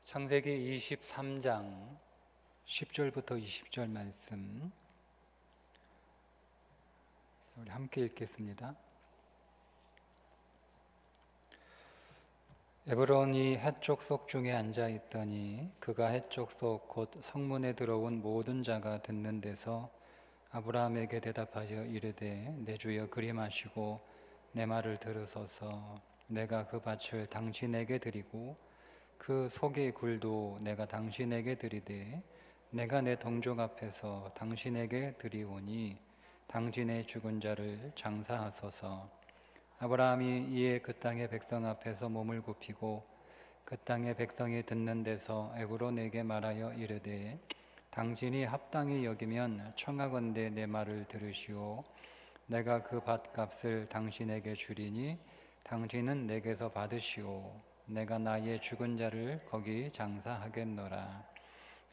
창세기 23장 10절부터 20절 말씀 우리 함께 읽겠습니다. 에브론이 헷 쪽 중에 앉아 있더니 그가 헷 쪽 속 곧 성문에 들어온 모든 자가 듣는 데서 아브라함에게 대답하여 이르되 내 주여 그리 마시고 내 말을 들으소서. 내가 그 밭을 당신에게 드리고 그 속의 굴도 내가 당신에게 드리되 내가 내 동족 앞에서 당신에게 드리오니 당신의 죽은 자를 장사하소서. 아브라함이 이에 그 땅의 백성 앞에서 몸을 굽히고 그 땅의 백성이 듣는 데서 에브론에게 말하여 이르되 당신이 합당히 여기면 청하건대 내 말을 들으시오. 내가 그 밭값을 당신에게 주리니 당신은 내게서 받으시오. 내가 나의 죽은 자를 거기 장사하겠노라.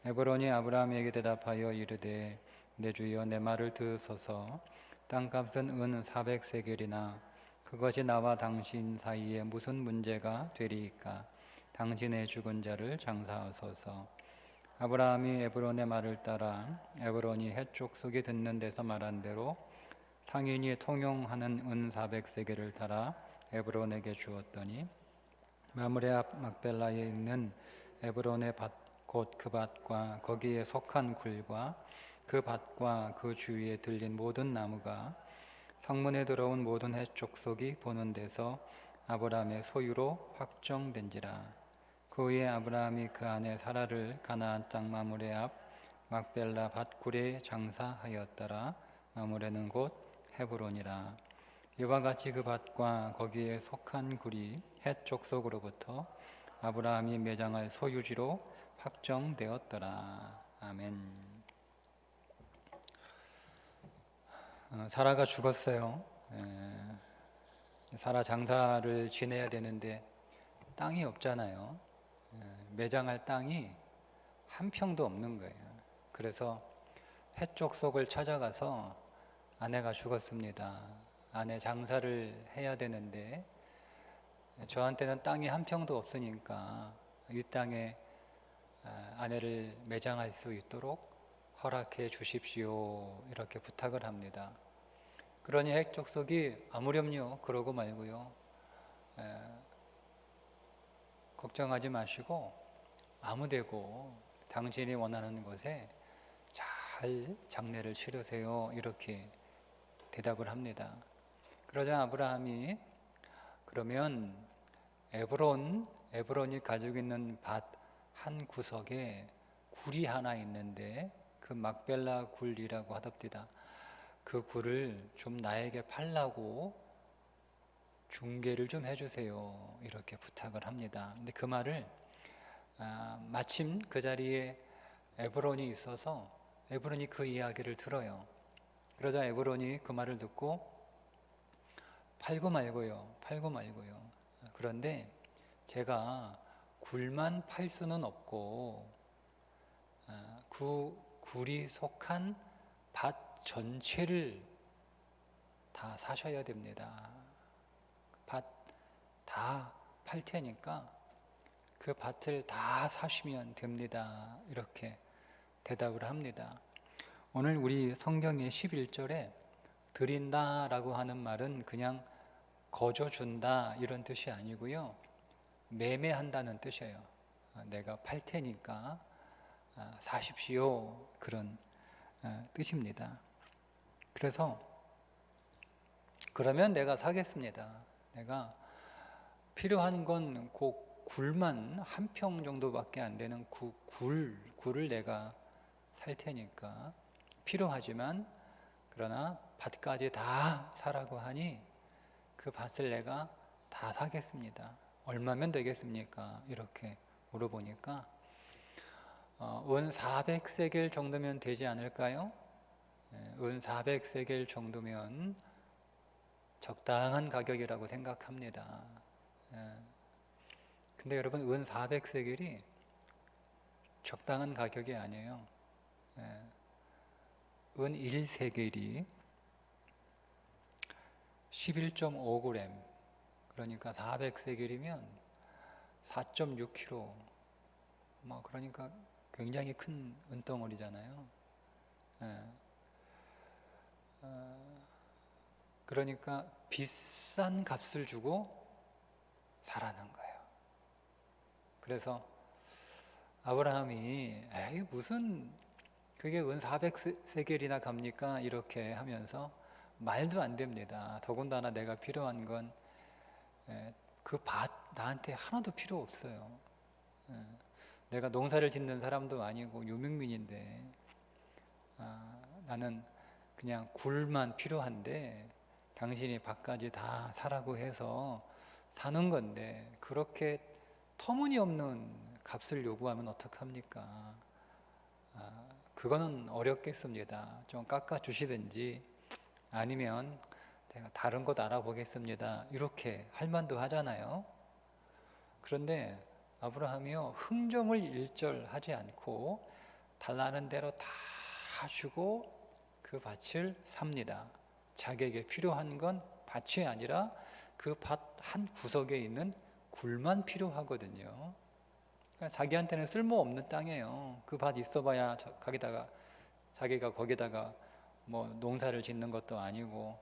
에브론이 아브라함에게 대답하여 이르되 내 주여 내 말을 들으소서. 땅값은 은 400세겔이나 그것이 나와 당신 사이에 무슨 문제가 되리이까. 당신의 죽은 자를 장사하소서. 아브라함이 에브론의 말을 따라 에브론이 헷 족속이 듣는 데서 말한 대로 상인이 통용하는 은 400세겔을 달아 에브론에게 주었더니 마므레 앞 막벨라에 있는 에브론의 밭 곧 그 밭과 거기에 속한 굴과 그 밭과 그 주위에 들린 모든 나무가 성문에 들어온 모든 헷 족속이 보는 데서 아브라함의 소유로 확정된지라. 그 후에 아브라함이 그 아내 사라를 가나안 땅 마므레 앞 막벨라 밭굴에 장사하였더라. 마므레는 곧 헤브론이라. 이와 같이 그 밭과 거기에 속한 굴이 헷 족속으로부터 아브라함이 매장할 소유지로 확정되었더라. 아멘. 사라가 죽었어요. 사라 장사를 지내야 되는데 땅이 없잖아요. 매장할 땅이 한 평도 없는 거예요. 그래서 헷 족속을 찾아가서 아내가 죽었습니다. 아내 장사를 해야 되는데 저한테는 땅이 한 평도 없으니까 이 땅에 아내를 매장할 수 있도록 허락해 주십시오. 이렇게 부탁을 합니다. 그러니 헷 족속이 아무렴요 그러고 말고요. 걱정하지 마시고 아무데고 당신이 원하는 곳에 잘 장례를 치르세요. 이렇게 대답을 합니다. 그러자 아브라함이 그러면 에브론이 가지고 있는 밭 한 구석에 굴이 하나 있는데 그 막벨라 굴이라고 하답니다. 그 굴을 좀 나에게 팔라고 중개를 좀 해주세요. 이렇게 부탁을 합니다. 근데 그 말을 마침 그 자리에 에브론이 있어서 에브론이 그 이야기를 들어요. 그러자 에브론이 그 말을 듣고 팔고 말고요. 그런데 제가 굴만 팔 수는 없고 그 굴이 속한 밭 전체를 다 사셔야 됩니다. 밭 다 팔 테니까 그 밭을 다 사시면 됩니다. 이렇게 대답을 합니다. 오늘 우리 성경의 11절에 드린다라고 하는 말은 그냥 거저 준다 이런 뜻이 아니고요. 매매한다는 뜻이에요. 내가 팔 테니까 사십시오. 그런 뜻입니다. 그래서 그러면 내가 사겠습니다. 내가 필요한 건 그 굴만 한 평 정도밖에 안 되는 굴을 내가 살 테니까 필요하지만 그러나 밭까지 다 사라고 하니 그 밭을 내가 다 사겠습니다. 얼마면 되겠습니까? 이렇게 물어보니까 은 400세겔 정도면 되지 않을까요? 은 400세겔 정도면 적당한 가격이라고 생각합니다. 근데 여러분 은 400세겔이 적당한 가격이 아니에요. 은 1세겔이 11.5g 그러니까 400세겔이면 4.6kg 그러니까 굉장히 큰 은덩어리잖아요. 예. 그러니까 비싼 값을 주고 사라는 거예요. 그래서 아브라함이 에이 무슨 그게 은 400세겔이나 갑니까? 이렇게 하면서 말도 안 됩니다. 더군다나 내가 필요한 건 그 밭 나한테 하나도 필요 없어요. 내가 농사를 짓는 사람도 아니고 유명민인데 나는 그냥 굴만 필요한데 당신이 밭까지 다 사라고 해서 사는 건데 그렇게 터무니없는 값을 요구하면 어떡합니까? 그거는 어렵겠습니다. 좀 깎아주시든지 아니면 제가 다른 곳 알아보겠습니다. 이렇게 할 만도 하잖아요. 그런데 아브라함이요 흥정을 일절하지 않고 달라는 대로 다 주고 그 밭을 삽니다. 자기에게 필요한 건 밭이 아니라 그 밭 한 구석에 있는 굴만 필요하거든요. 그러니까 자기한테는 쓸모없는 땅이에요. 그 밭 있어봐야 자기가 거기다가 뭐 농사를 짓는 것도 아니고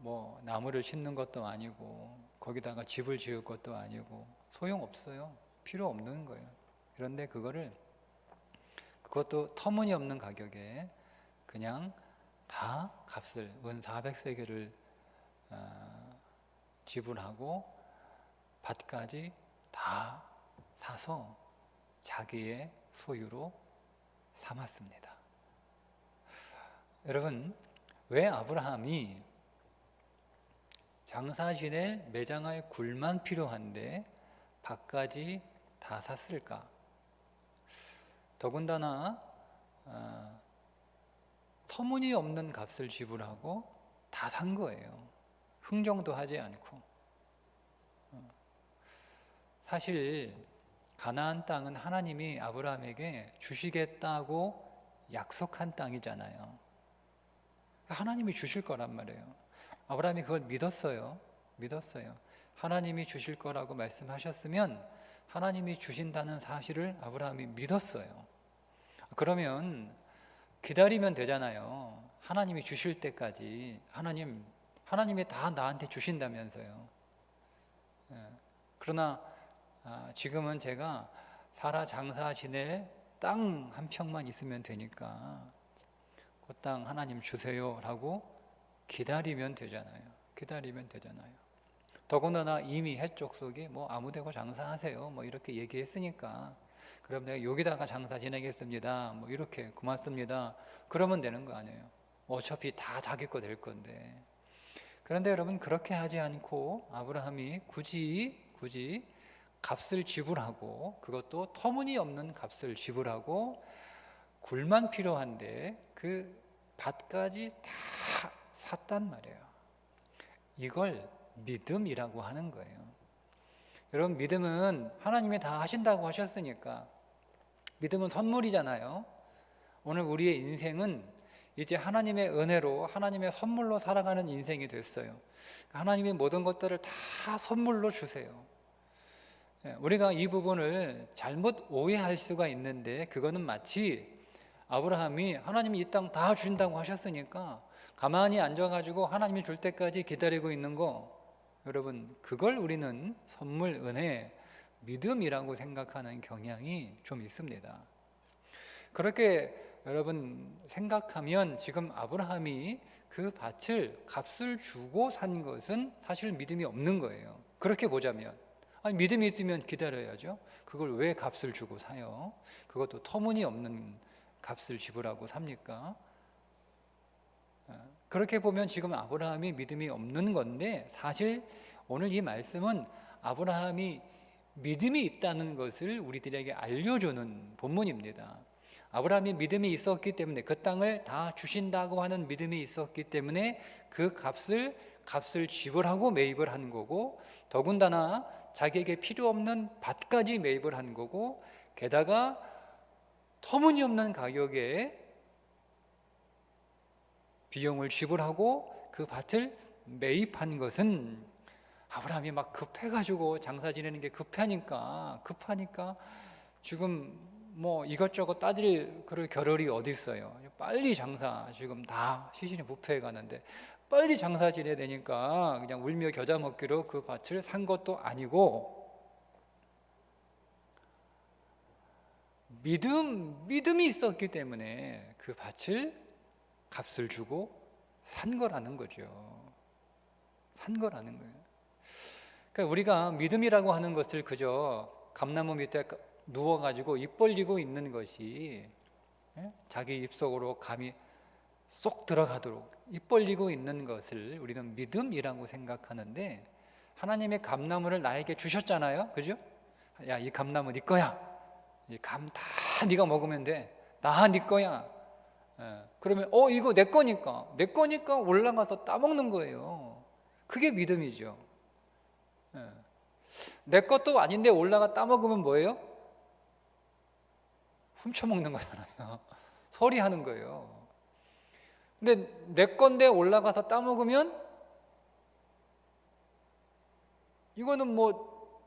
뭐 나무를 심는 것도 아니고 거기다가 집을 지을 것도 아니고 소용없어요. 필요 없는 거예요. 그런데 그것도 터무니없는 가격에 그냥 다 값을 은 400세겔을 지불하고 밭까지 다 사서 자기의 소유로 삼았습니다. 여러분, 왜 아브라함이 장사 지낼 매장할 굴만 필요한데 밭까지 다 샀을까? 더군다나 터무니없는 값을 지불하고 다 산 거예요. 흥정도 하지 않고. 사실 가나안 땅은 하나님이 아브라함에게 주시겠다고 약속한 땅이잖아요. 하나님이 주실 거란 말이에요. 아브라함이 그걸 믿었어요. 하나님이 주실 거라고 말씀하셨으면 하나님이 주신다는 사실을 아브라함이 믿었어요. 그러면 기다리면 되잖아요. 하나님이 주실 때까지 하나님이 다 나한테 주신다면서요. 그러나 지금은 제가 살아 장사 지낼 땅 한 평만 있으면 되니까 그 땅 하나님 주세요 라고 기다리면 되잖아요. 더군다나 이미 해쪽 속에 뭐 아무데고 장사하세요 뭐 이렇게 얘기했으니까 그럼 내가 여기다가 장사 지내겠습니다 뭐 이렇게 고맙습니다 그러면 되는 거 아니에요. 어차피 다 자기 거 될 건데. 그런데 여러분 그렇게 하지 않고 아브라함이 굳이 값을 지불하고 그것도 터무니없는 값을 지불하고 굴만 필요한데 그 밭까지 다 샀단 말이에요. 이걸 믿음이라고 하는 거예요. 여러분 믿음은 하나님이 다 하신다고 하셨으니까 믿음은 선물이잖아요. 오늘 우리의 인생은 이제 하나님의 은혜로 하나님의 선물로 살아가는 인생이 됐어요. 하나님이 모든 것들을 다 선물로 주세요. 우리가 이 부분을 잘못 오해할 수가 있는데 그거는 마치 아브라함이 하나님이 이 땅 다 주신다고 하셨으니까 가만히 앉아가지고 하나님이 줄 때까지 기다리고 있는 거, 여러분 그걸 우리는 선물, 은혜, 믿음이라고 생각하는 경향이 좀 있습니다. 그렇게 여러분 생각하면 지금 아브라함이 그 값을 주고 산 것은 사실 믿음이 없는 거예요. 그렇게 보자면 믿음이 있으면 기다려야죠. 그걸 왜 값을 주고 사요? 그것도 터무니없는 값을 지불하고 삽니까? 그렇게 보면 지금 아브라함이 믿음이 없는 건데 사실 오늘 이 말씀은 아브라함이 믿음이 있다는 것을 우리들에게 알려주는 본문입니다. 아브라함이 믿음이 있었기 때문에 그 땅을 다 주신다고 하는 믿음이 있었기 때문에 그 값을 지불하고 매입을 한 거고 더군다나 자기에게 필요 없는 밭까지 매입을 한 거고 게다가 터무니없는 가격에 비용을 지불하고 그 밭을 매입한 것은 아브라함이 막 급해가지고 장사 지내는 게 급하니까 지금 뭐 이것저것 따질 그럴 겨를이 어디 있어요. 빨리 장사, 지금 다 시신이 부패해 가는데 빨리 장사 지내야 되니까 그냥 울며 겨자 먹기로 그 밭을 산 것도 아니고, 믿음이 있었기 때문에 그 밭을 값을 주고 산 거라는 거죠. 산 거라는 거예요. 그러니까 우리가 믿음이라고 하는 것을 그저 감나무 밑에 누워가지고 입 벌리고 있는 것이, 자기 입속으로 감이 쏙 들어가도록 입 벌리고 있는 것을 우리는 믿음이라고 생각하는데, 하나님의 감나무를 나에게 주셨잖아요. 그죠? 야, 이 감나무 네 거야. 이 감 다 네가 먹으면 돼. 다 네 거야. 그러면 이거 내 거니까 올라가서 따먹는 거예요. 그게 믿음이죠. 내 것도 아닌데 올라가 따먹으면 뭐예요? 훔쳐먹는 거잖아요. 서리하는 거예요. 근데 내 건데 올라가서 따먹으면 이거는 뭐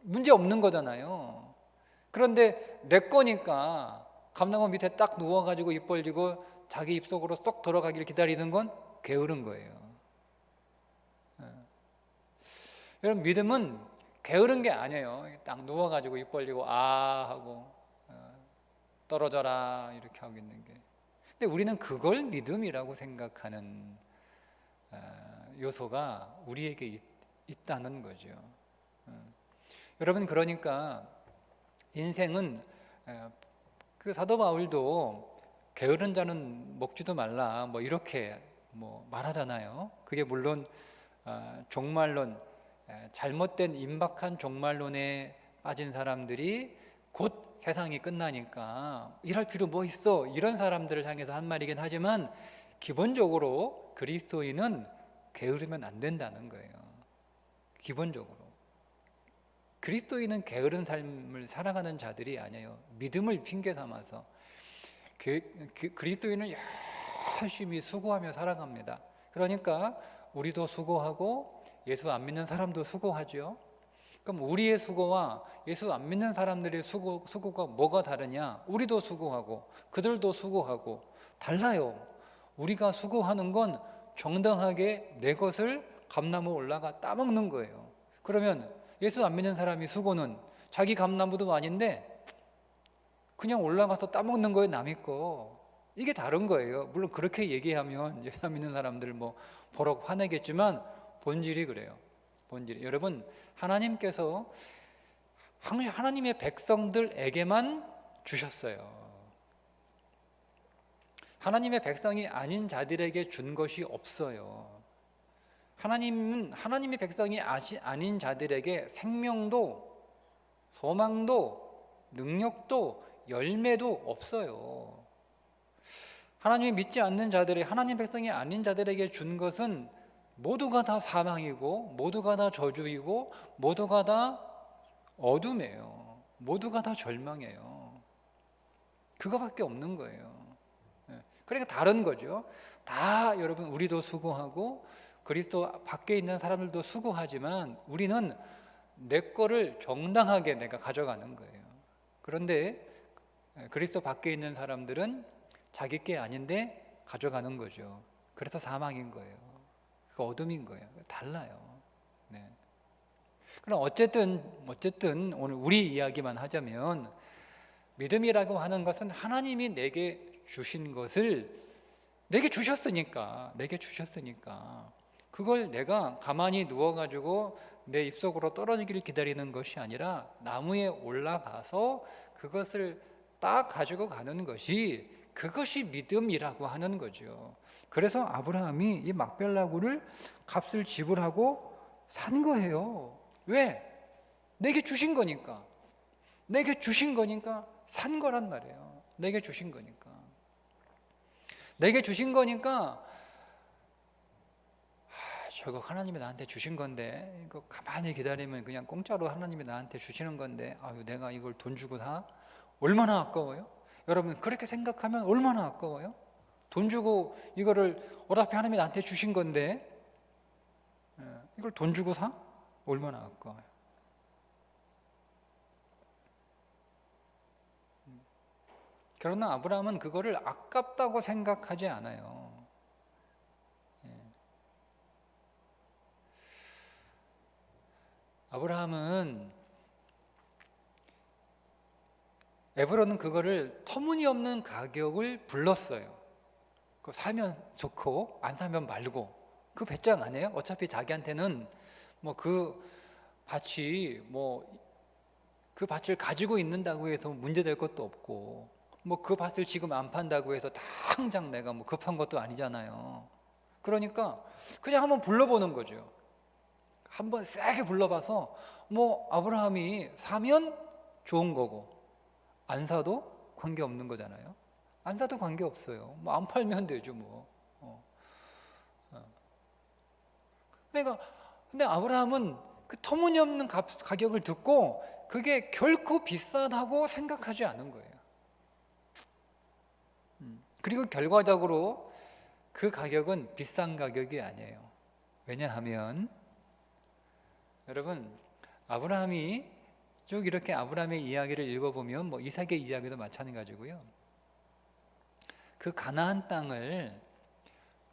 문제 없는 거잖아요. 그런데 내 거니까 감나무 밑에 딱 누워가지고 입 벌리고 자기 입속으로 쏙 들어가기를 기다리는 건 게으른 거예요. 여러분, 믿음은 게으른 게 아니에요. 딱 누워가지고 입 벌리고 하고 떨어져라 이렇게 하고 있는 게. 근데 우리는 그걸 믿음이라고 생각하는 요소가 우리에게 있다는 거죠. 여러분, 그러니까 인생은, 그 사도 바울도 게으른 자는 먹지도 말라 뭐 이렇게 뭐 말하잖아요. 그게 물론 종말론, 잘못된 임박한 종말론에 빠진 사람들이 곧 세상이 끝나니까 일할 필요 뭐 있어, 이런 사람들을 향해서 한 말이긴 하지만, 기본적으로 그리스도인은 게으르면 안 된다는 거예요. 기본적으로 그리스도인은 삶을 살아가는 자들이 아니에요. 믿음을 핑계 삼아서 그리스도인은 열심히 수고하며 살아갑니다. 그러니까 우리도 수고하고 예수 안 믿는 사람도 수고하죠. 그럼 우리의 수고와 예수 안 믿는 사람들의 수고가 뭐가 다르냐? 우리도 수고하고 그들도 수고하고 달라요. 우리가 수고하는 건 정당하게 내 것을 감나무 올라가 따먹는 거예요. 그러면 예수 안 믿는 사람이 수고는 자기 감나무도 아닌데 그냥 올라가서 따먹는 거예요, 남의 거. 이게 다른 거예요. 물론 그렇게 얘기하면 예수 안 믿는 사람들 뭐 버럭 화내겠지만 본질이 그래요. 본질이. 여러분, 하나님께서 하나님의 백성들에게만 주셨어요. 하나님의 백성이 아닌 자들에게 준 것이 없어요. 하나님은 하나님의 백성이 아닌 자들에게 생명도 소망도 능력도 열매도 없어요. 하나님이 믿지 않는 자들이 하나님 백성이 아닌 자들에게 준 것은 모두가 다 사망이고 모두가 다 저주이고 모두가 다 어둠이에요. 모두가 다 절망이에요. 그거밖에 없는 거예요. 그러니까 다른 거죠. 다 여러분, 우리도 수고하고 그리스도 밖에 있는 사람들도 수고하지만 우리는 내 거를 정당하게 내가 가져가는 거예요. 그런데 그리스도 밖에 있는 사람들은 자기 게 아닌데 가져가는 거죠. 그래서 사망인 거예요. 그 어둠인 거예요. 달라요. 네. 그럼 어쨌든 오늘 우리 이야기만 하자면, 믿음이라고 하는 것은 하나님이 내게 주신 것을 내게 주셨으니까 그걸 내가 가만히 누워가지고 내 입속으로 떨어지기를 기다리는 것이 아니라 나무에 올라가서 그것을 딱 가지고 가는 것이, 그것이 믿음이라고 하는 거죠. 그래서 아브라함이 이 막벨라굴을 값을 지불하고 산 거예요. 왜? 내게 주신 거니까. 내게 주신 거니까 산 거란 말이에요. 내게 주신 거니까. 내게 주신 거니까 저거 하나님이 나한테 주신 건데 이거 가만히 기다리면 그냥 공짜로 하나님이 나한테 주시는 건데 내가 이걸 돈 주고 사? 얼마나 아까워요? 여러분, 그렇게 생각하면 얼마나 아까워요? 돈 주고 이거를 어차피 하나님이 나한테 주신 건데 이걸 돈 주고 사? 얼마나 아까워요. 그러나 아브라함은 그거를 아깝다고 생각하지 않아요. 아브라함은 에브론은 그거를 터무니없는 가격을 불렀어요. 그 사면 좋고 안 사면 말고, 그 배짱 아니에요? 어차피 자기한테는 뭐 그 밭이 뭐 그 밭을 가지고 있는다고 해서 문제될 것도 없고, 뭐 그 밭을 지금 안 판다고 해서 당장 내가 뭐 급한 것도 아니잖아요. 그러니까 그냥 한번 불러보는 거죠. 한번 세게 불러봐서 뭐 아브라함이 사면 좋은 거고 안 사도 관계 없는 거잖아요. 안 사도 관계 없어요. 뭐 안 팔면 되죠 뭐. 그러니까 근데 아브라함은 그 터무니없는 가격을 듣고 그게 결코 비싸다고 생각하지 않은 거예요. 그리고 결과적으로 그 가격은 비싼 가격이 아니에요. 왜냐하면 여러분, 아브라함이 쭉 이렇게 아브라함의 이야기를 읽어보면 뭐 이삭의 이야기도 마찬가지고요. 그 가나안 땅을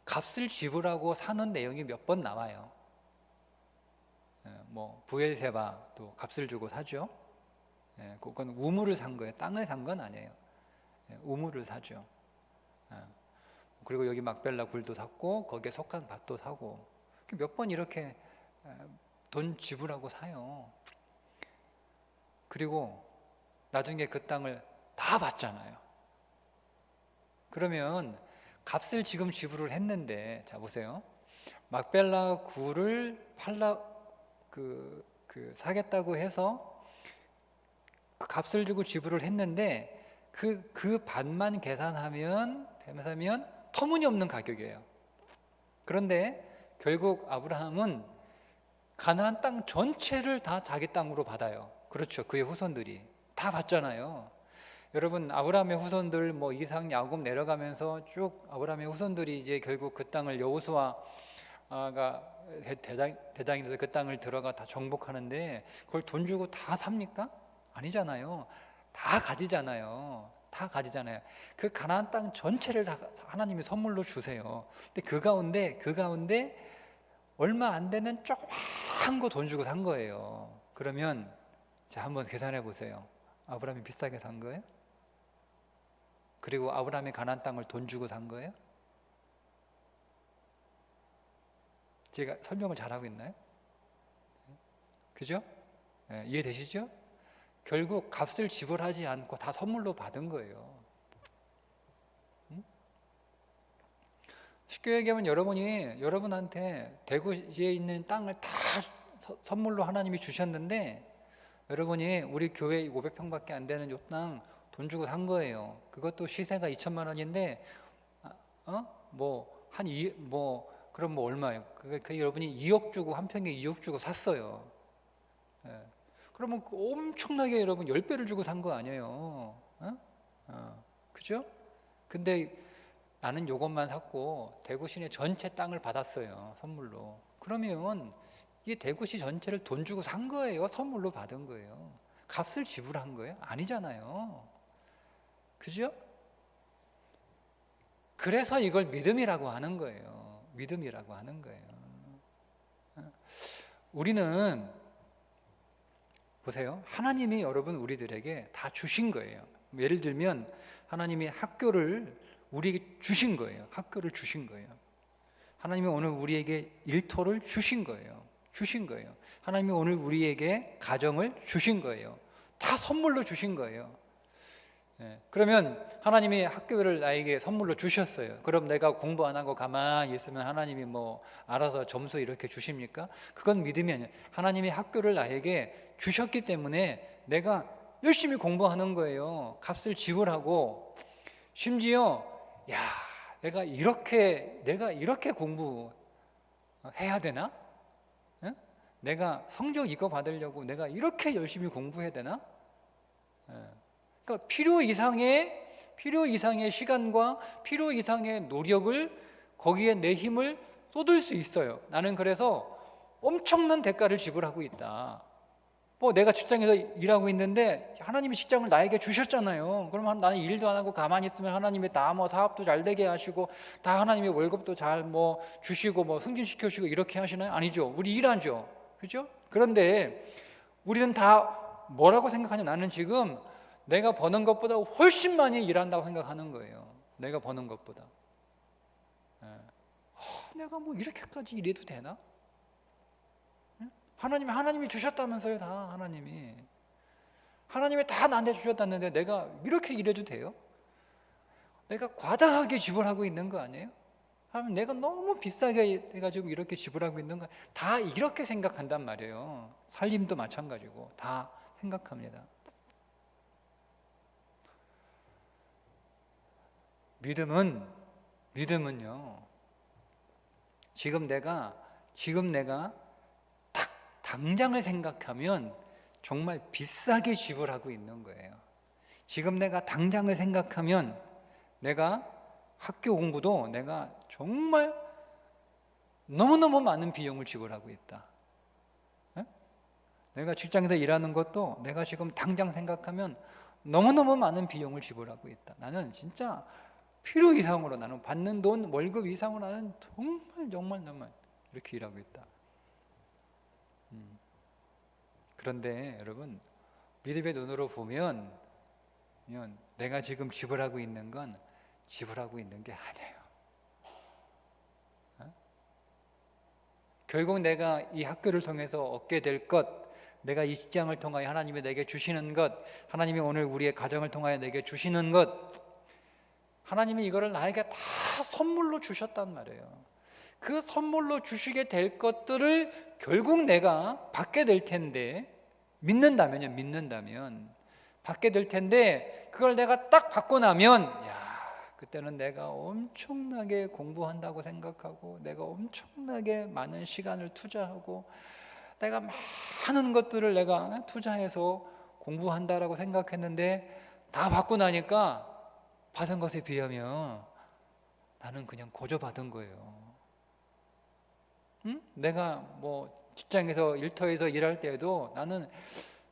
값을 지불하고 사는 내용이 몇 번 나와요. 뭐 부엘세바도 값을 주고 사죠. 그건 우물을 산 거예요. 땅을 산 건 아니에요. 우물을 사죠. 그리고 여기 막벨라 굴도 샀고 거기에 속한 밭도 사고 몇 번 이렇게 돈 지불하고 사요. 그리고 나중에 그 땅을 다 받잖아요. 그러면 값을 지금 지불을 했는데, 자 보세요. 막벨라 굴을 사겠다고 해서 그 값을 주고 지불을 했는데 그 밭만 계산하면 터무니없는 가격이에요. 그런데 결국 아브라함은 가나안 땅 전체를 다 자기 땅으로 받아요. 그렇죠. 그의 후손들이 다 받잖아요. 여러분, 아브라함의 후손들 뭐 이삭, 야곱 내려가면서 쭉 아브라함의 후손들이 이제 결국 그 땅을 여호수아가 대장이 돼서 그 땅을 들어가 다 정복하는데 그걸 돈 주고 다 삽니까? 아니잖아요. 다 가지잖아요. 다 가지잖아요. 그 가나안 땅 전체를 다 하나님이 선물로 주세요. 근데 그 가운데 얼마 안 되는 조그만 거 돈 주고 산 거예요. 그러면 자, 한번 계산해 보세요. 아브라함이 비싸게 산 거예요? 그리고 아브라함이 가나안 땅을 돈 주고 산 거예요? 제가 설명을 잘하고 있나요? 그죠? 이해되시죠? 결국 값을 지불하지 않고 다 선물로 받은 거예요. 쉽게 얘기하면 여러분이 여러분한테 대구시에 있는 땅을 다 선물로 하나님이 주셨는데 여러분이 우리 교회 500평밖에 안 되는 이 땅 돈 주고 산 거예요. 그것도 시세가 2천만 원인데 그럼 뭐 얼마예요? 그 여러분이 2억 주고 한 평에 2억 주고 샀어요. 그러면 엄청나게 여러분 10배를 주고 산 거 아니에요. 그죠? 근데 나는 요것만 샀고 대구시내 전체 땅을 받았어요. 선물로. 그러면 이 대구시 전체를 돈 주고 산 거예요? 선물로 받은 거예요? 값을 지불한 거예요? 아니잖아요. 그죠? 그래서 이걸 믿음이라고 하는 거예요. 믿음이라고 하는 거예요. 우리는 보세요. 하나님이 여러분 우리들에게 다 주신 거예요. 예를 들면 하나님이 학교를 우리에게 주신 거예요. 학교를 주신 거예요. 하나님이 오늘 우리에게 일터를 주신 거예요. 주신 거예요. 하나님이 오늘 우리에게 가정을 주신 거예요. 다 선물로 주신 거예요. 그러면 하나님이 학교를 나에게 선물로 주셨어요. 그럼 내가 공부 안 하고 가만히 있으면 하나님이 뭐 알아서 점수 이렇게 주십니까? 그건 믿음이 아니에요. 하나님이 학교를 나에게 주셨기 때문에 내가 열심히 공부하는 거예요. 값을 지불하고 심지어 내가 이렇게 공부해야 되나? 내가 성적 이거 받으려고 내가 이렇게 열심히 공부해야 되나? 그러니까 필요 이상의 시간과 필요 이상의 노력을 거기에 내 힘을 쏟을 수 있어요. 나는 그래서 엄청난 대가를 지불하고 있다. 뭐 내가 직장에서 일하고 있는데 하나님이 직장을 나에게 주셨잖아요. 그러면 나는 일도 안 하고 가만히 있으면 하나님이 다 뭐 사업도 잘 되게 하시고 다 하나님이 월급도 잘 뭐 주시고 뭐 승진시켜 주시고 이렇게 하시나요? 아니죠. 우리 일하죠. 그죠? 그런데 우리는 다 뭐라고 생각하냐? 나는 지금 내가 버는 것보다 훨씬 많이 일한다고 생각하는 거예요. 내가 버는 것보다. 내가 뭐 이렇게까지 일해도 되나? 하나님이 주셨다면서요. 다 하나님이 다 나한테 주셨다는데 내가 이렇게 일해도 돼요? 내가 과다하게 지불하고 있는 거 아니에요? 하면 내가 너무 비싸게 내가 지금 이렇게 지불하고 있는 거 다 이렇게 생각한단 말이에요. 살림도 마찬가지고 다 생각합니다. 믿음은요. 지금 내가 딱 당장을 생각하면 정말 비싸게 지불하고 있는 거예요. 지금 내가 당장을 생각하면 내가 학교 공부도 내가 정말 너무너무 많은 비용을 지불하고 있다. 내가 직장에서 일하는 것도 내가 지금 당장 생각하면 너무너무 많은 비용을 지불하고 있다. 나는 진짜 필요 이상으로 나는 받는 돈 월급 이상으로 나는 정말 이렇게 일하고 있다. 그런데 여러분 믿음의 눈으로 보면 내가 지금 지불하고 있는 건 지불하고 있는 게 아니에요. 결국 내가 이 학교를 통해서 얻게 될 것, 내가 이 직장을 통하여 하나님이 내게 주시는 것, 하나님이 오늘 우리의 가정을 통하여 내게 주시는 것, 하나님이 이거를 나에게 다 선물로 주셨단 말이에요. 그 선물로 주시게 될 것들을 결국 내가 받게 될 텐데, 믿는다면 받게 될 텐데, 그걸 내가 딱 받고 나면 그때는 내가 엄청나게 공부한다고 생각하고 내가 엄청나게 많은 시간을 투자하고 내가 많은 것들을 내가 투자해서 공부한다라고 생각했는데 다 받고 나니까 받은 것에 비하면 나는 그냥 거저 받은 거예요. 내가 뭐 직장에서 일터에서 일할 때에도 나는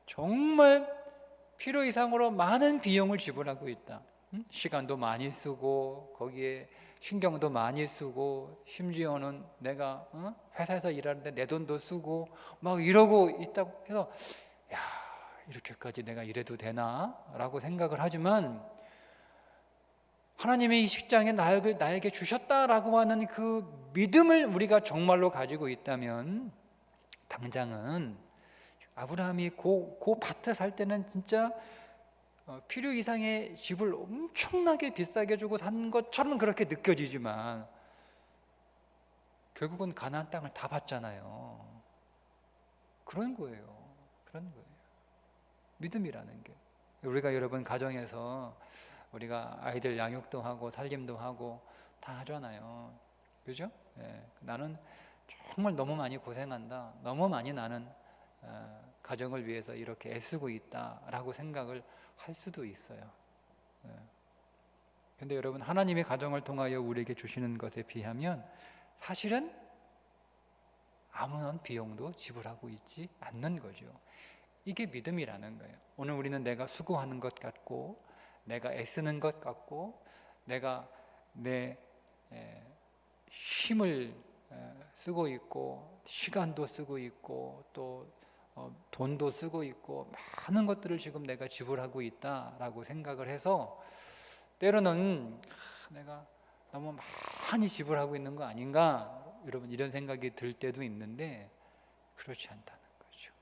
정말 필요 이상으로 많은 비용을 지불하고 있다. 시간도 많이 쓰고 거기에 신경도 많이 쓰고 심지어는 내가 회사에서 일하는데 내 돈도 쓰고 막 이러고 있다고 해서 이렇게까지 내가 일해도 되나? 라고 생각을 하지만 하나님이 이 직장에 나에게 주셨다라고 하는 그 믿음을 우리가 정말로 가지고 있다면 당장은 아브라함이 그 밭에 살 때는 진짜 필요 이상의 집을 엄청나게 비싸게 주고 산 것처럼 그렇게 느껴지지만 결국은 가나안 땅을 다 받잖아요. 그런 거예요. 믿음이라는 게. 우리가 여러분 가정에서 우리가 아이들 양육도 하고 살림도 하고 다 하잖아요. 그죠? 나는 정말 너무 많이 고생한다. 너무 많이 나는 가정을 위해서 이렇게 애쓰고 있다라고 생각을 할 수도 있어요. 근데 여러분 하나님의 가정을 통하여 우리에게 주시는 것에 비하면 사실은 아무런 비용도 지불하고 있지 않는 거죠. 이게 믿음이라는 거예요. 오늘 우리는 내가 수고하는 것 같고 내가 애쓰는 것 같고 내가 내 힘을 쓰고 있고 시간도 쓰고 있고 또 돈도 쓰고 있고 많은 것들을 지금 내가 지불하고 있다라고 생각을 해서 때로는 내가 너무 많이 지불하고 있는 거 아닌가 여러분 이런 생각이 들 때도 있는데 그렇지 않다는 거죠.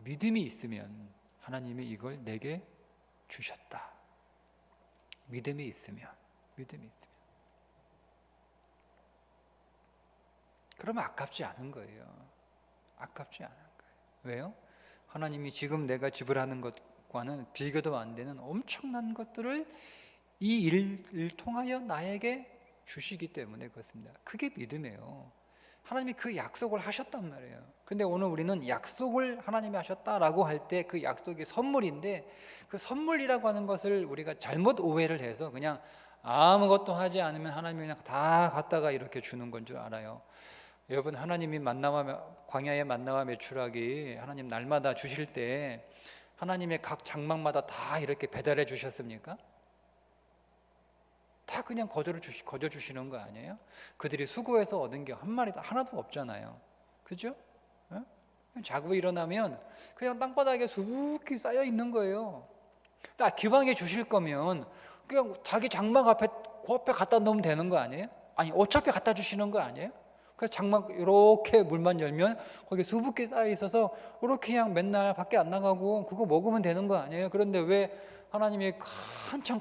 믿음이 있으면 하나님이 이걸 내게 주셨다. 믿음이 있으면 그러면 아깝지 않은 거예요. 왜요? 하나님이 지금 내가 지불하는 것과는 비교도 안 되는 엄청난 것들을 이 일을 통하여 나에게 주시기 때문에 그렇습니다. 그게 믿음이에요. 하나님이 그 약속을 하셨단 말이에요. 근데 오늘 우리는 약속을 하나님이 하셨다라고 할 때 그 약속이 선물인데 그 선물이라고 하는 것을 우리가 잘못 오해를 해서 그냥 아무것도 하지 않으면 하나님이 그냥 다 갖다가 이렇게 주는 건 줄 알아요. 여러분, 하나님이 광야의 만나와 메추라기 하나님 날마다 주실 때 하나님의 각 장막마다 다 이렇게 배달해 주셨습니까? 다 그냥 거저 주시는 거 아니에요? 그들이 수고해서 얻은 게 한 마리도 하나도 없잖아요. 그죠? 예? 자고 일어나면 그냥 땅바닥에 수북히 쌓여 있는 거예요. 딱 기왕에 주실 거면 그냥 자기 장막 앞에 그 앞에 갖다 놓으면 되는 거 아니에요? 아니, 어차피 갖다 주시는 거 아니에요? 그래서 장막 이렇게 문만 열면 거기 수북히 쌓여 있어서 이렇게 그냥 맨날 밖에 안 나가고 그거 먹으면 되는 거 아니에요? 그런데 왜 하나님이 한참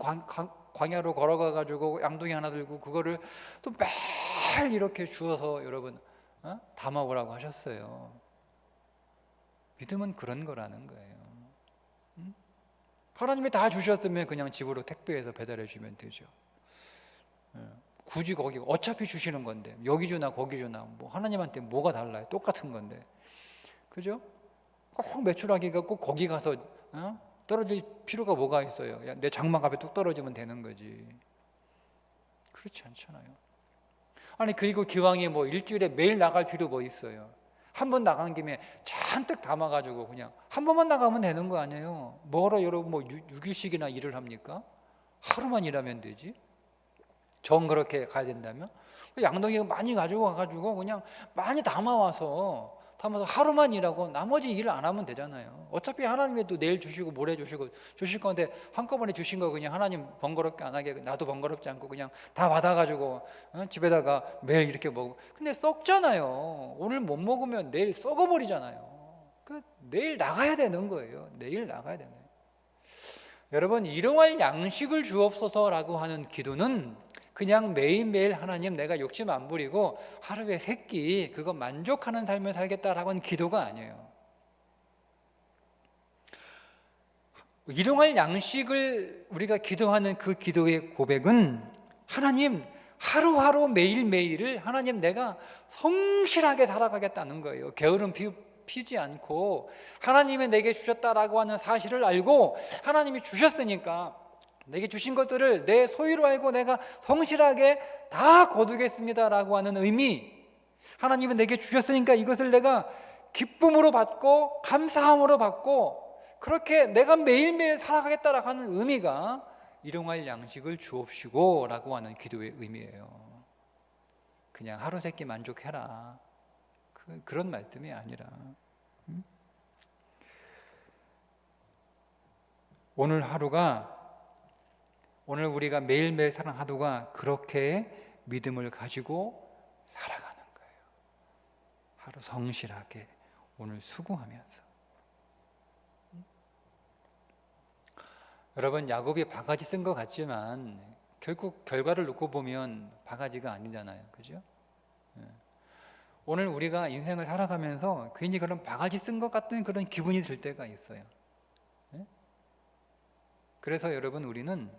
광야로 걸어가 가지고 양동이 하나 들고 그거를 또 매일 이렇게 주어서 여러분 담아오라고 하셨어요. 믿음은 그런 거라는 거예요. 하나님이 다 주셨으면 그냥 집으로 택배해서 배달해 주면 되죠. 굳이 거기 어차피 주시는 건데 여기 주나 거기 주나 뭐 하나님한테 뭐가 달라요? 똑같은 건데, 그죠? 꼭 매출하기가 꼭 거기 가서 떨어질 필요가 뭐가 있어요? 내 장막 앞에 뚝 떨어지면 되는 거지. 그렇지 않잖아요. 아니, 그리고 기왕에 뭐 일주일에 매일 나갈 필요 뭐 있어요? 한 번 나간 김에 잔뜩 담아가지고 그냥 한 번만 나가면 되는 거 아니에요? 뭐하러 여러분 뭐 6일씩이나 일을 합니까? 하루만 일하면 되지. 정 그렇게 가야 된다면 양동이 많이 가지고 가가지고 그냥 많이 담아서 하루만 일하고 나머지 일을 안 하면 되잖아요. 어차피 하나님이 또 내일 주시고 모레 주시고 주실 건데 한꺼번에 주신 거 그냥 하나님 번거롭게 안 하게 나도 번거롭지 않고 그냥 다 받아가지고 집에다가 매일 이렇게 먹고, 근데 썩잖아요. 오늘 못 먹으면 내일 썩어버리잖아요. 내일 나가야 되는 거예요. 내일 나가야 되는 거예요. 여러분, 일용할 양식을 주옵소서라고 하는 기도는 그냥 매일매일 하나님 내가 욕심 안 부리고 하루에 3끼 그거 만족하는 삶을 살겠다라고 하는 기도가 아니에요. 일용할 양식을 우리가 기도하는 그 기도의 고백은 하나님 하루하루 매일매일을 하나님 내가 성실하게 살아가겠다는 거예요. 게으름 피지 않고 하나님이 내게 주셨다라고 하는 사실을 알고 하나님이 주셨으니까 내게 주신 것들을 내 소유로 알고 내가 성실하게 다 거두겠습니다라고 하는 의미, 하나님은 내게 주셨으니까 이것을 내가 기쁨으로 받고 감사함으로 받고 그렇게 내가 매일매일 살아가겠다라고 하는 의미가 일용할 양식을 주옵시고 라고 하는 기도의 의미예요. 그냥 하루 3끼 만족해라 그런 말씀이 아니라 오늘 우리가 매일매일 사는 하루가 그렇게 믿음을 가지고 살아가는 거예요. 하루 성실하게 오늘 수고하면서. 여러분, 야곱이 바가지 쓴 것 같지만 결국 결과를 놓고 보면 바가지가 아니잖아요. 그죠? 오늘 우리가 인생을 살아가면서 괜히 그런 바가지 쓴 것 같은 그런 기분이 들 때가 있어요. 그래서 여러분, 우리는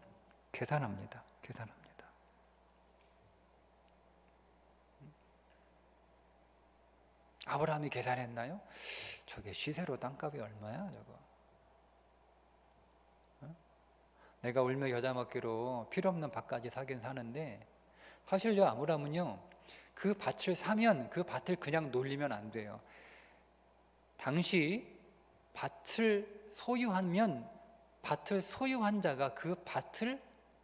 계산합니다. 아브라함이 계산했나요? 저게 시세로 땅값이 얼마야 저거? 내가 울며 겨자 먹기로 필요 없는 밭까지 사긴 사는데, 사실요 아브라함은요 그 밭을 사면 그 밭을 그냥 놀리면 안 돼요. 당시 밭을 소유하면 밭을 소유한 자가 그 밭을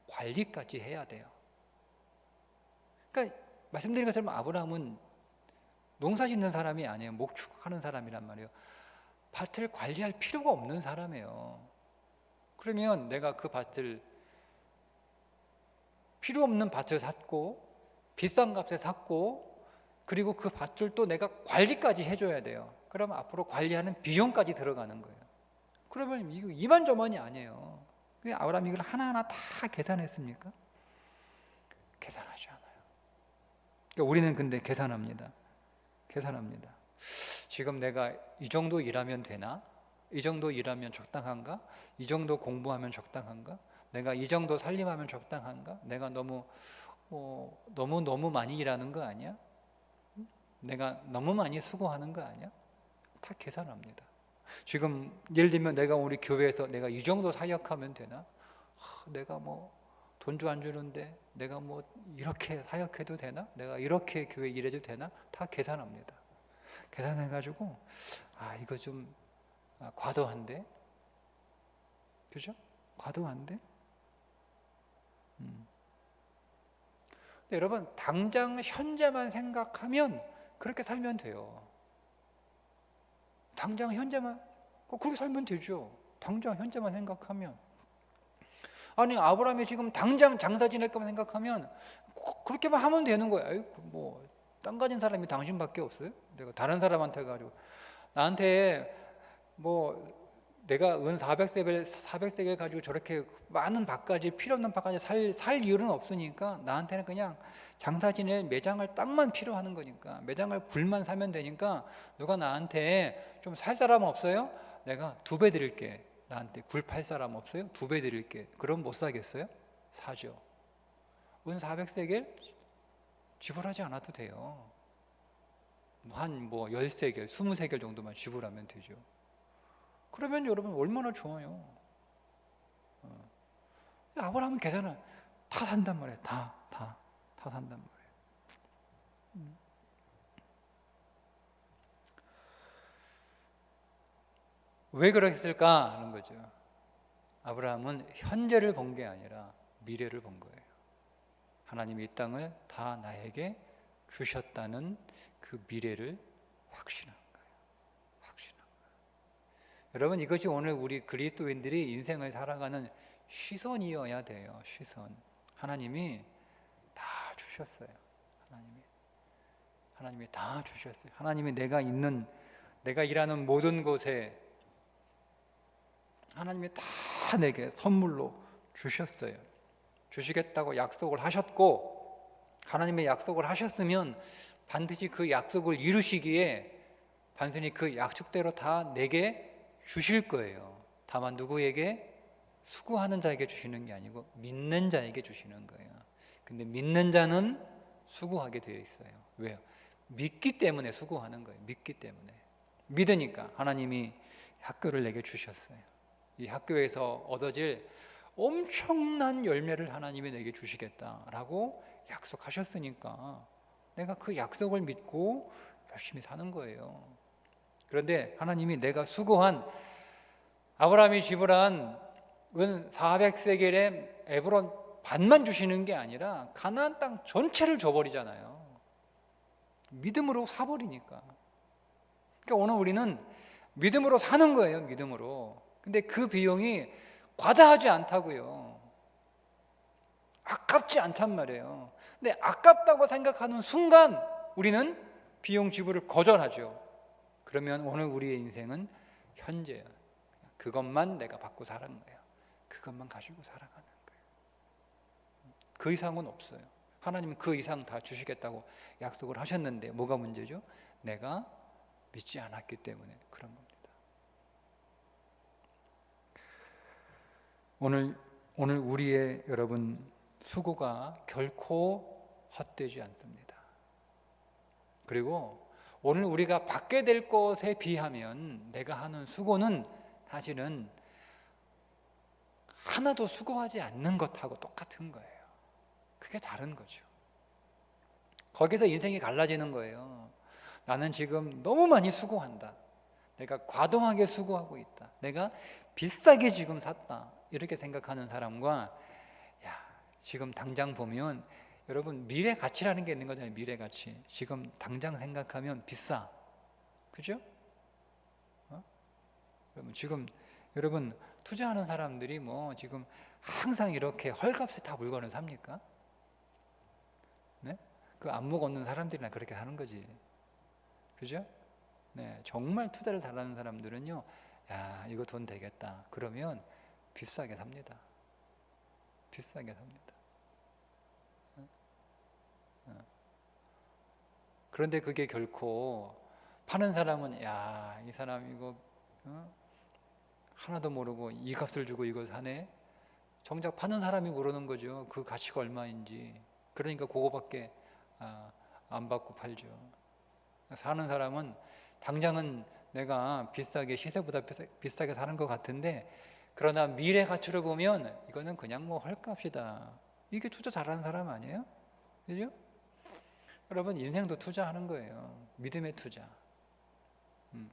관리까지 해야 돼요. 그러니까 말씀드린 것처럼 아브라함은 농사 짓는 사람이 아니에요. 목축하는 사람이란 말이에요. 밭을 관리할 필요가 없는 사람이에요. 그러면 내가 그 밭을 필요 없는 밭을 샀고 비싼 값에 샀고 그리고 그 밭을 또 내가 관리까지 해줘야 돼요. 그러면 앞으로 관리하는 비용까지 들어가는 거예요. 그러면 이거 이만저만이 아니에요. 아브라함이 이걸 하나하나 다 계산했습니까? 계산하지 않아요. 그러니까 우리는 근데 계산합니다. 지금 내가 이 정도 일하면 되나? 이 정도 일하면 적당한가? 이 정도 공부하면 적당한가? 내가 이 정도 살림하면 적당한가? 내가 너무 많이 일하는 거 아니야? 내가 너무 많이 수고하는 거 아니야? 다 계산합니다. 지금 예를 들면 내가 우리 교회에서 내가 이 정도 사역하면 되나? 내가 돈도 안 주는데 내가 뭐 이렇게 사역해도 되나? 내가 이렇게 교회 일해도 되나? 다 계산합니다. 계산해가지고 이거 좀 과도한데? 그죠? 과도한데? 근데 여러분, 당장 현재만 생각하면 그렇게 살면 돼요. 당장 현재만 그렇게 살면 되죠. 당장 현재만 생각하면. 아니, 아브라함이 지금 당장 장사 지낼 것만 생각하면 그렇게만 하면 되는 거예요. 뭐 땅 가진 사람이 당신밖에 없어요? 내가 다른 사람한테 가지고 나한테 뭐 내가 은 400세겔 가지고 저렇게 많은 밭까지, 필요 없는 밭까지 살 이유는 없으니까 나한테는 그냥 장사 지낼 매장을 땅만 필요하는 거니까, 매장을 굴만 사면 되니까 누가 나한테 좀 살 사람 없어요? 내가 2배 드릴게. 나한테 굴 팔 사람 없어요? 2배 드릴게. 그럼 못 사겠어요? 사죠. 은 400세겔 지불하지 않아도 돼요. 한 10세겔, 20세겔 정도만 지불하면 되죠. 그러면 여러분 얼마나 좋아요. 아브라함은 계산을 다 산단 말이에요. 다 산단 말이에요. 왜 그랬을까 하는 거죠. 아브라함은 현재를 본 게 아니라 미래를 본 거예요. 하나님이 이 땅을 다 나에게 주셨다는 그 미래를 확신한 거예요. 여러분, 이것이 오늘 우리 그리스도인들이 인생을 살아가는 시선이어야 돼요. 시선. 하나님이 다 주셨어요. 하나님이 다 주셨어요. 하나님이 내가 일하는 모든 곳에 하나님이 다 내게 선물로 주셨어요. 주시겠다고 약속을 하셨고, 하나님의 약속을 하셨으면 반드시 그 약속을 이루시기에 반드시 그 약속대로 다 내게 주실 거예요. 다만 누구에게? 수고하는 자에게 주시는 게 아니고 믿는 자에게 주시는 거예요. 근데 믿는 자는 수고하게 되어 있어요. 왜요? 믿기 때문에 수고하는 거예요. 믿기 때문에. 믿으니까 하나님이 학교를 내게 주셨어요. 이 학교에서 얻어질 엄청난 열매를 하나님이 내게 주시겠다라고 약속하셨으니까 내가 그 약속을 믿고 열심히 사는 거예요. 그런데 하나님이 내가 수고한, 아브라함이 지불한 은 400세겔의 에브론 반만 주시는 게 아니라 가나안 땅 전체를 줘버리잖아요. 믿음으로 사버리니까. 그러니까 오늘 우리는 믿음으로 사는 거예요. 믿음으로. 근데 그 비용이 과다하지 않다고요. 아깝지 않단 말이에요. 근데 아깝다고 생각하는 순간 우리는 비용 지불을 거절하죠. 그러면 오늘 우리의 인생은 현재예요. 그것만 내가 받고 살아가는 거예요. 그것만 가지고 살아가는 거예요. 그 이상은 없어요. 하나님은 그 이상 다 주시겠다고 약속을 하셨는데 뭐가 문제죠? 내가 믿지 않았기 때문에 그런 겁니다. 오늘 우리의 여러분 수고가 결코 헛되지 않습니다. 그리고 오늘 우리가 받게 될 것에 비하면 내가 하는 수고는 사실은 하나도 수고하지 않는 것하고 똑같은 거예요. 그게 다른 거죠. 거기서 인생이 갈라지는 거예요. 나는 지금 너무 많이 수고한다. 내가 과도하게 수고하고 있다. 내가 비싸게 지금 샀다. 이렇게 생각하는 사람과 지금 당장 보면 여러분 미래 가치라는 게 있는 거잖아요. 미래 가치. 지금 당장 생각하면 비싸. 그죠? 지금 여러분 투자하는 사람들이 지금 항상 이렇게 헐값에 다 물건을 삽니까? 네? 그 안목 없는 사람들이나 그렇게 하는 거지. 그죠? 네, 정말 투자를 잘하는 사람들은요, 이거 돈 되겠다. 그러면 비싸게 삽니다. 비싸게 삽니다. 그런데 그게 결코 파는 사람은 이 사람 이거 하나도 모르고 이 값을 주고 이걸 사네. 정작 파는 사람이 모르는 거죠. 그 가치가 얼마인지. 그러니까 그거밖에 안 받고 팔죠. 사는 사람은 당장은 내가 비싸게, 시세보다 비싸게 사는 것 같은데, 그러나 미래 가치로 보면 이거는 그냥 헐값이다. 이게 투자 잘하는 사람 아니에요? 그죠? 여러분 인생도 투자하는 거예요. 믿음의 투자.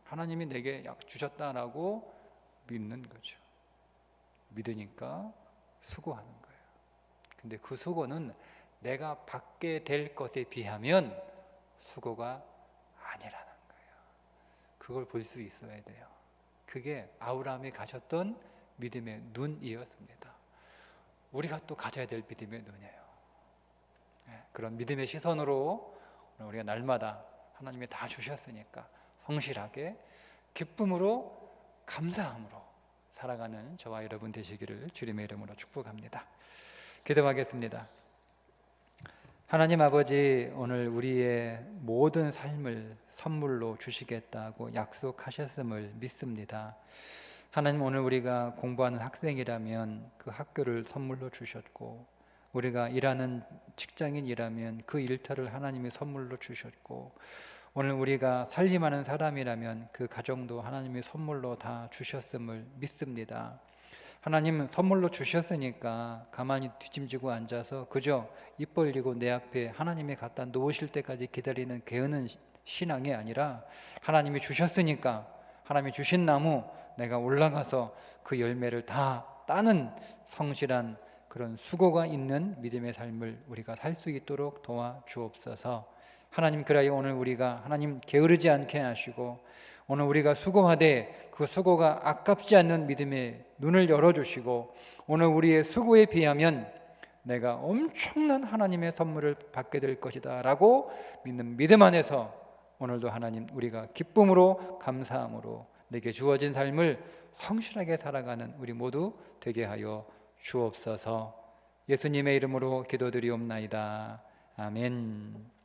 하나님이 내게 주셨다라고 믿는 거죠. 믿으니까 수고하는 거예요. 근데 그 수고는 내가 받게 될 것에 비하면 수고가 아니라는 거예요. 그걸 볼 수 있어야 돼요. 그게 아브라함이 가졌던 믿음의 눈이었습니다. 우리가 또 가져야 될 믿음의 눈이에요. 그런 믿음의 시선으로 우리가 날마다 하나님이 다 주셨으니까 성실하게 기쁨으로 감사함으로 살아가는 저와 여러분 되시기를 주님의 이름으로 축복합니다. 기도하겠습니다. 하나님 아버지, 오늘 우리의 모든 삶을 선물로 주시겠다고 약속하셨음을 믿습니다. 하나님, 오늘 우리가 공부하는 학생이라면 그 학교를 선물로 주셨고, 우리가 일하는 직장인이라면 그 일터를 하나님이 선물로 주셨고, 오늘 우리가 살림하는 사람이라면 그 가정도 하나님이 선물로 다 주셨음을 믿습니다. 하나님 선물로 주셨으니까 가만히 뒤짐지고 앉아서 그저 입 벌리고 내 앞에 하나님이 갖다 놓으실 때까지 기다리는 게으른 신앙이 아니라, 하나님이 주셨으니까 하나님이 주신 나무 내가 올라가서 그 열매를 다 따는 성실한 그런 수고가 있는 믿음의 삶을 우리가 살 수 있도록 도와주옵소서. 하나님, 그라여 오늘 우리가 하나님 게으르지 않게 하시고, 오늘 우리가 수고하되 그 수고가 아깝지 않는 믿음의 눈을 열어주시고, 오늘 우리의 수고에 비하면 내가 엄청난 하나님의 선물을 받게 될 것이다 라고 믿는 믿음 안에서 오늘도 하나님 우리가 기쁨으로 감사함으로 내게 주어진 삶을 성실하게 살아가는 우리 모두 되게 하여 주옵소서. 예수님의 이름으로 기도드리옵나이다. 아멘.